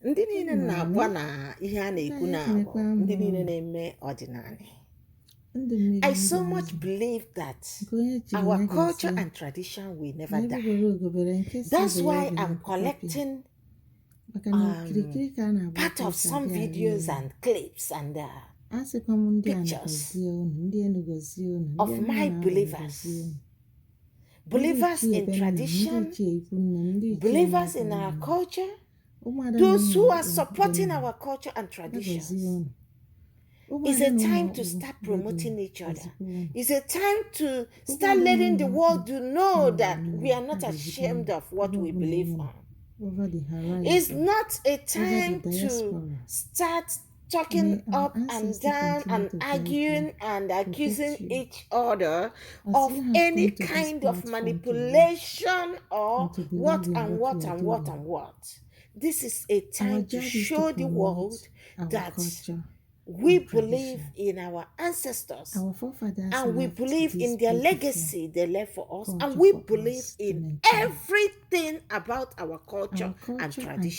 ndị niile na-agwa na ihe a na-ekwu na-abụ ndị niile na-eme ọdịnala. I so much believe that our culture and tradition will never die. That's why I'm collecting part of some videos and clips and pictures of my believers in tradition, believers in our culture, those who are supporting our culture and traditions. It's a time to start promoting each other. It's a time to start letting the world to know that we are not ashamed of what we believe on. It's not a time to start talking up and down and arguing and accusing each other of any kind of manipulation or what. This is a time to show the world that we believe in our ancestors, and we believe in their legacy they left for us, and we believe in everything about our culture and tradition.